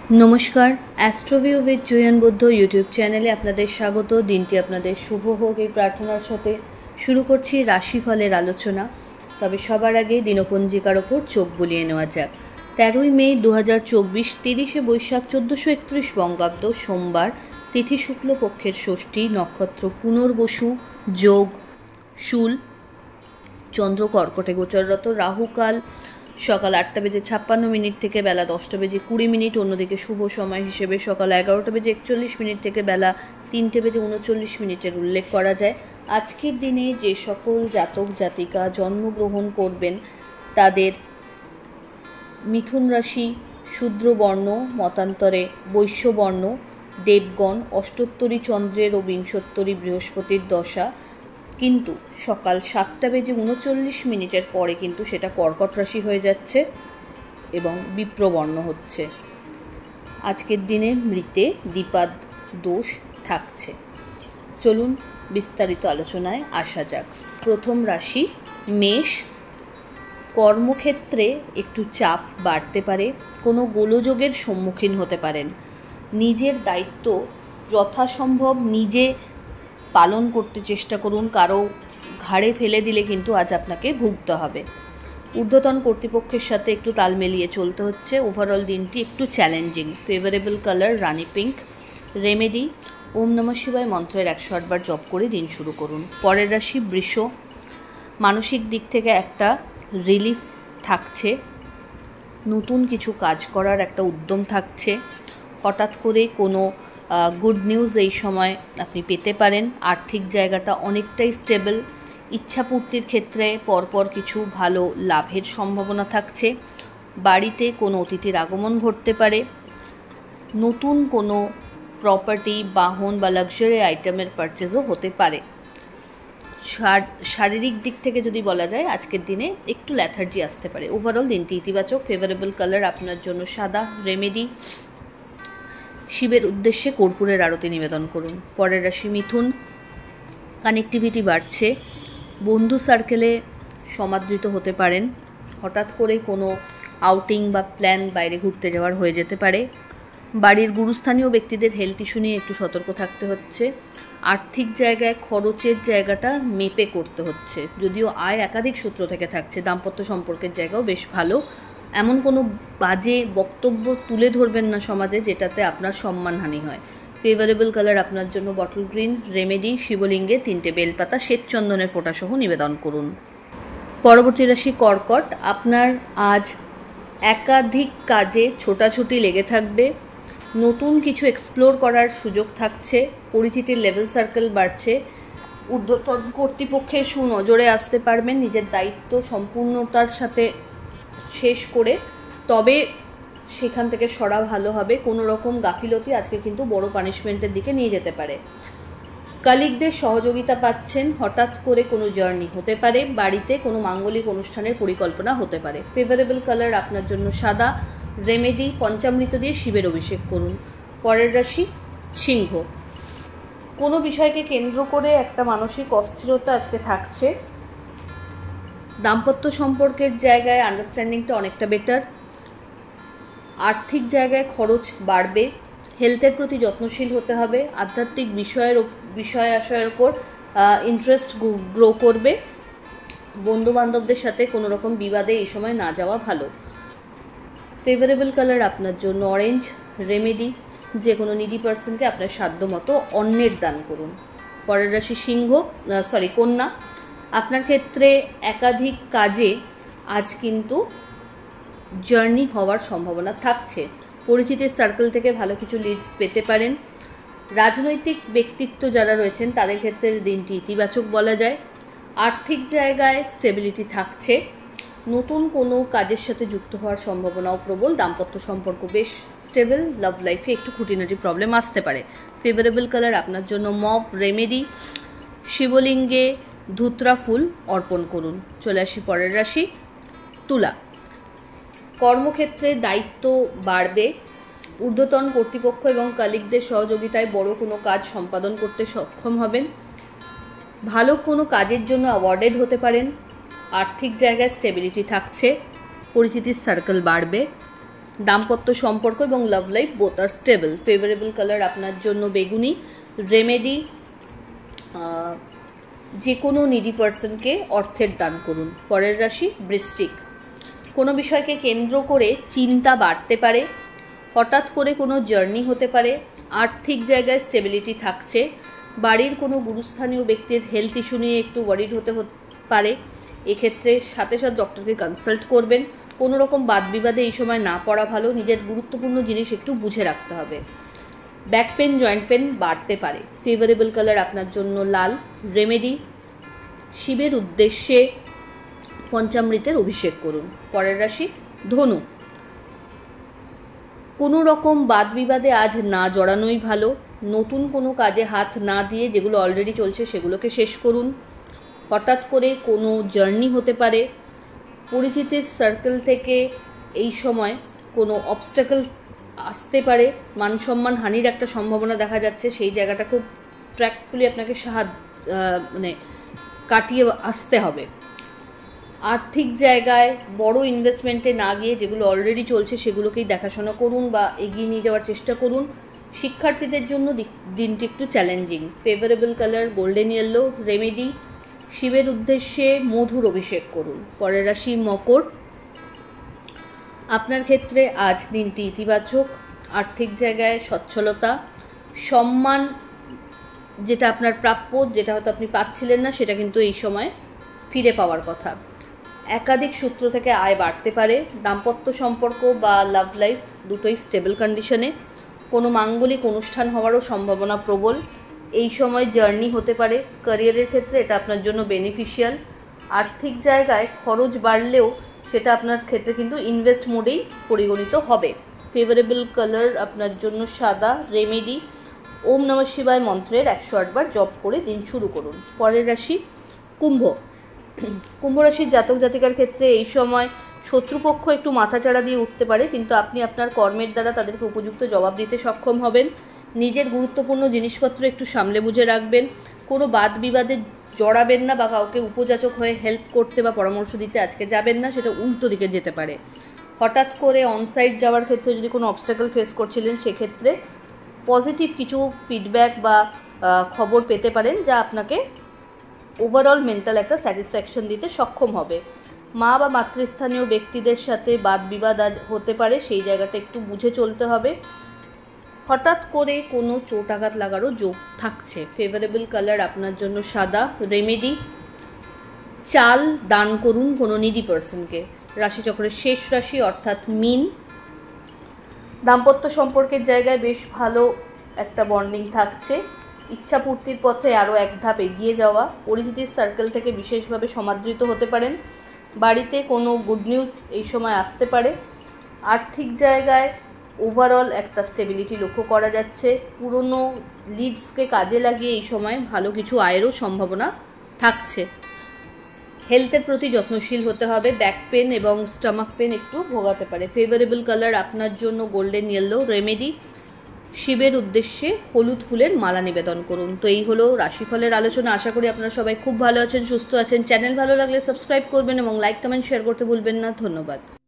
নমস্কার, অ্যাস্ট্রোভিউ with join Buddha YouTube চ্যানেলে আপনাদের স্বাগত। দিনটি আপনাদের শুভ হোক এই প্রার্থনার সাথে শুরু করছি রাশিফলের আলোচনা। তবে সবার আগে দিনপঞ্জিকার ওপর চোখ বুলিয়ে নেওয়া যাক। 13ই মে 2024, 30শে বৈশাখ 1431 বঙ্গাব্দ, সোমবার, তিথি শুক্লপক্ষের ষষ্ঠী, নক্ষত্র পুনর্বসু, যোগ শূল, চন্দ্র কর্কটে গোচররত, রাহুকাল সকাল 8:56 থেকে বেলা 10:20, অন্যদিকে শুভ সময় হিসেবে সকাল 11:41 থেকে বেলা 3:39 উল্লেখ করা যায়। আজকের দিনে যে সকল জাতক জাতিকা জন্মগ্রহণ করবেন তাদের মিথুন রাশি, শূদ্রবর্ণ, মতান্তরে বৈশ্যবর্ণ, দেবগণ, অষ্টোত্তরী চন্দ্রের ও বিংশোত্তরী বৃহস্পতির দশা, কিন্তু সকাল 7:39 পরে কিন্তু সেটা কর্কট রাশি হয়ে যাচ্ছে এবং বিপ্রবর্ণ হচ্ছে। আজকের দিনে মৃতে দ্বিপাদ দোষ থাকছে। চলুন বিস্তারিত আলোচনায় আসা যাক। প্রথম রাশি মেষ। কর্মক্ষেত্রে একটু চাপ বাড়তে পারে, কোনো গোলযোগের সম্মুখীন হতে পারেন। নিজের দায়িত্ব যথাসম্ভব নিজে পালন করতে চেষ্টা করুন, কারো ঘাড়ে ফেলে দিলে কিন্তু আজ আপনাকে ভুগতে হবে। ঊর্ধ্বতন কর্তৃপক্ষের সাথে একটু তাল মিলিয়ে চলতে হচ্ছে। ওভারঅল দিনটি একটু চ্যালেঞ্জিং। ফেভারেবল কালার রানি পিঙ্ক। রেমেডি, ওম নমঃ শিবায় মন্ত্রের 108 বার জপ করে দিন শুরু করুন। পরের রাশি বৃষ। মানসিক দিক থেকে একটা রিলিফ থাকছে, নতুন কিছু কাজ করার একটা উদ্যম থাকছে। হঠাৎ করে কোনো গুড নিউজ এই সময় আপনি পেতে পারেন। আর্থিক জায়গাটা অনেকটাই স্টেবল। ইচ্ছাপূর্তির ক্ষেত্রে পরপর কিছু ভালো লাভের সম্ভাবনা থাকছে। বাড়িতে কোনো অতিথির আগমন ঘটতে পারে। নতুন কোনো প্রপার্টি, বাহন বা লাক্সারি আইটেমের পারচেজও হতে পারে। শারীরিক দিক থেকে যদি বলা যায় আজকের দিনে একটু ল্যাথার্জি আসতে পারে। ওভারঅল দিনটি ইতিবাচক। ফেভারেবল কালার আপনার জন্য সাদা। রেমেডি, শিবের উদ্দেশ্যে কর্পূরের আরতি নিবেদন করুন। পরের রাশি মিথুন। কানেক্টিভিটি বাড়ছে, বন্ধু সার্কেলে সমাদৃত হতে পারেন। হঠাৎ করে কোনো আউটিং বা প্ল্যান বাইরে ঘুরতে যাওয়ার হয়ে যেতে পারে। বাড়ির গুরুস্থানীয় ব্যক্তিদের হেলথ ইস্যু নিয়ে একটু সতর্ক থাকতে হচ্ছে। আর্থিক জায়গায় খরচের জায়গাটা মেপে করতে হচ্ছে, যদিও আয় একাধিক সূত্র থেকে থাকছে। দাম্পত্য সম্পর্কের জায়গাও বেশ ভালো। এমন কোনো বাজে বক্তব্য তুলে ধরবেন না সমাজে যেটাতে আপনার সম্মানহানি হয়। ফেভারেবল কালার আপনার জন্য বটল গ্রিন। রেমেডি, শিবলিঙ্গে 3টে বেলপাতা শ্বেতচন্দনের ফোঁটাসহ নিবেদন করুন। পরবর্তী রাশি কর্কট। আপনার আজ একাধিক কাজে ছোটাছুটি লেগে থাকবে। নতুন কিছু এক্সপ্লোর করার সুযোগ থাকছে। পরিচিতির লেভেল সার্কেল বাড়ছে। ঊর্ধ্বতন কর্তৃপক্ষের সুনজরে আসতে পারবেন। নিজের দায়িত্ব সম্পূর্ণতার সাথে শেষ করে তবে সেখান থেকে সরা ভালো হবে। কোনো রকম গাফিলতি আজকে কিন্তু বড় পানিশমেন্টের দিকে নিয়ে যেতে পারে। কলিগদের সহযোগিতা পাচ্ছেন। হঠাৎ করে কোনো জার্নি হতে পারে। বাড়িতে কোনো মাঙ্গলিক অনুষ্ঠানের পরিকল্পনা হতে পারে। ফেভারেবল কালার আপনার জন্য সাদা। রেমেডি, পঞ্চামৃত দিয়ে শিবের অভিষেক করুন। পরের রাশি সিংহ। কোনো বিষয়কে কেন্দ্র করে একটা মানসিক অস্থিরতা আজকে থাকছে। দাম্পত্য সম্পর্কের জায়গায় আন্ডারস্ট্যান্ডিংটা অনেকটা বেটার। আর্থিক জায়গায় খরচ বাড়বে। হেলথের প্রতি যত্নশীল হতে হবে। আধ্যাত্মিক বিষয় আশয়ের ওপর ইন্টারেস্ট গ্রো করবে। বন্ধুবান্ধবদের সাথে কোনো রকম বিবাদে এই সময় না যাওয়া ভালো। ফেভারেবল কালার আপনার জন্য অরেঞ্জ। রেমেডি, যে কোনো নিডি পার্সনকে আপনার সাধ্য মতো অন্নের দান করুন। পরের রাশি কন্যা। আপনার ক্ষেত্রে একাধিক কাজে আজ কিন্তু জার্নি হওয়ার সম্ভাবনা থাকছে। পরিচিতির সার্কেল থেকে ভালো কিছু লিডস পেতে পারেন। রাজনৈতিক ব্যক্তিত্ব যারা রয়েছেন তাদের ক্ষেত্রে দিনটি ইতিবাচক বলা যায়। আর্থিক জায়গায় স্টেবিলিটি থাকছে। নতুন কোনো কাজের সাথে যুক্ত হওয়ার সম্ভাবনাও প্রবল। দাম্পত্য সম্পর্ক বেশ স্টেবল। লাভ লাইফে একটু খুঁটিনাটি প্রবলেম আসতে পারে। ফেভারেবল কালার আপনার জন্য মভ। রেমেডি, শিবলিঙ্গে ধুত্রা ফুল অর্পণ করুন। চলে আসি পরের রাশি তুলা। কর্মক্ষেত্রে দায়িত্ব বাড়বে। ঊর্ধ্বতন কর্তৃপক্ষ এবং কলিগদের সহযোগিতায় বড় কোনো কাজ সম্পাদন করতে সক্ষম হবেন। ভালো কোনো কাজের জন্য অ্যাওয়ার্ডেড হতে পারেন। আর্থিক জায়গায় স্টেবিলিটি থাকছে। পরিচিতির সার্কেল বাড়বে। দাম্পত্য সম্পর্ক এবং লাভ লাইফ বোথ আর স্টেবল। ফেভারেবল কালার আপনার জন্য বেগুনি। রেমেডি, যে কোনো নিডি পার্সনকে অর্থের দান করুন। পরের রাশি বৃশ্চিক। কোনো বিষয়কে কেন্দ্র করে চিন্তা বাড়তে পারে, হঠাৎ করে কোনো জার্নি হতে পারে, আর্থিক জায়গায় স্টেবিলিটি থাকছে, বাড়ির কোনো গুরুস্থানীয় ব্যক্তির হেলথ ইস্যু নিয়ে একটু ওয়ারিড হতে পারে, এক্ষেত্রে সাথে সাথে ডক্টরকে কনসাল্ট করবেন। কোনো রকম বাদ বিবাদে এই সময় না পড়া ভালো, নিজের গুরুত্বপূর্ণ জিনিস একটু বুঝে রাখতে হবে। ব্যাক পেন, জয়েন্ট পেন বাড়তে পারে। ফেভারেবল কালার আপনার জন্য লাল। রেমেডি, শিবের উদ্দেশ্যে পঞ্চামৃতের অভিষেক করুন। পরের রাশি ধনু। কোনো রকম বাদ বিবাদে আজ না জড়ানোই ভালো। নতুন কোনো কাজে হাত না দিয়ে যেগুলো অলরেডি চলছে সেগুলোকে শেষ করুন। হঠাৎ করে কোনো জার্নি হতে পারে, পরিচিতির সার্কেল থেকে এই সময় কোনো অবস্টাকল আসতে পারে, মান সম্মান হানির একটা সম্ভাবনা দেখা যাচ্ছে, সেই জায়গাটা খুব ট্র্যাকফুলি আপনাকে কাটিয়ে আসতে হবে। আর্থিক জায়গায় বড় ইনভেস্টমেন্টে না গিয়ে যেগুলো অলরেডি চলছে সেগুলোকেই দেখাশোনা করুন বা এগিয়ে নিয়ে যাওয়ার চেষ্টা করুন। শিক্ষার্থীদের জন্য দিনটি একটু challenging. Favourable colour golden yellow. Remedy, শিবের উদ্দেশ্যে মধুর অভিষেক করুন। পরের রাশি মকর। আপনার ক্ষেত্রে আজ দিনটি ইতিবাচক। আর্থিক জায়গায় সচ্ছলতা, সম্মান যেটা আপনার প্রাপ্য, যেটা হয়তো আপনি পাচ্ছিলেন না, সেটা কিন্তু এই সময় ফিরে পাওয়ার কথা। একাধিক সূত্র থেকে আয় বাড়তে পারে। দাম্পত্য সম্পর্ক বা লাভ লাইফ দুটোই স্টেবল কন্ডিশনে। কোনো মাঙ্গলিক অনুষ্ঠান হওয়ারও সম্ভাবনা প্রবল। এই সময় জার্নি হতে পারে। ক্যারিয়ারের ক্ষেত্রে এটা আপনার জন্য বেনিফিশিয়াল। আর্থিক জায়গায় খরচ বাড়লেও সেটা আপনার ক্ষেত্রে কিন্তু ইনভেস্ট মোডেই পরিগণিত হবে। ফেভারেবল কালার আপনার জন্য সাদা। রেমেডি, ওম নমঃ শিবায় মন্ত্রের 108 বার জপ করে দিন শুরু করুন। পরের রাশি কুম্ভ। কুম্ভ রাশির জাতক জাতিকার ক্ষেত্রে এই সময় শত্রুপক্ষ একটু মাথাচাড়া দিয়ে উঠতে পারে, কিন্তু আপনি আপনার কর্মের দ্বারা তাদেরকে উপযুক্ত জবাব দিতে সক্ষম হবেন। নিজের গুরুত্বপূর্ণ জিনিসপত্র একটু সামলে বুঝে রাখবেন। কোনো বাদ বিবাদে জড়াবেন না বা কাউকে উপযাচক হয়ে হেল্প করতে বা পরামর্শ দিতে আজকে যাবেন না, সেটা উল্টো দিকে যেতে পারে। হঠাৎ করে অনসাইট যাওয়ার ক্ষেত্রে যদি কোনো অবস্টাকল ফেস করছিলেন, সেক্ষেত্রে পজিটিভ কিছু ফিডব্যাক বা খবর পেতে পারেন, যা আপনাকে ওভারঅল মেন্টাল একটা স্যাটিসফ্যাকশন দিতে সক্ষম হবে। মা বা মাতৃস্থানীয় ব্যক্তিদের সাথে বাদ বিবাদ আজ হতে পারে, সেই জায়গাটা একটু বুঝে চলতে হবে। হঠাৎ করে কোনো চোট আঘাত লাগারও যোগ থাকছে। ফেভারেবল কালার আপনার জন্য সাদা। রেমেডি, চাল দান করুন কোনো নিডি পার্সনকে। রাশিচক্রের শেষ রাশি অর্থাৎ মীন। দাম্পত্য সম্পর্কের জায়গায় বেশ ভালো একটা বন্ডিং থাকছে। ইচ্ছাপূর্তির পথে আরও এক ধাপ এগিয়ে যাওয়া। পরিচিতির সার্কেল থেকে বিশেষভাবে সমাদৃত হতে পারেন। বাড়িতে কোনো গুড নিউজ এই সময় আসতে পারে। আর্থিক জায়গায় ওভারঅল একটা স্টেবিলিটি লক্ষ্য করা যাচ্ছে। পুরনো লিডসকে কাজে লাগিয়ে এই সময় ভালো কিছু আয়েরও সম্ভাবনা থাকছে। হেলথের প্রতি যত্নশীল হতে হবে। ব্যাক পেন এবং স্টমাক পেন একটু ভোগাতে পারে। ফেভারেবল কালার আপনার জন্য গোল্ডেন ইয়েলো। রেমেডি, শিবের উদ্দেশ্যে হলুদ ফুলের মালা নিবেদন করুন। তো এই হলো রাশিফলের আলোচনা। আশা করি আপনারা সবাই খুব ভালো আছেন, সুস্থ আছেন। চ্যানেল ভালো লাগলে সাবস্ক্রাইব করবেন এবং লাইক কমেন্ট শেয়ার করতে ভুলবেন না। ধন্যবাদ।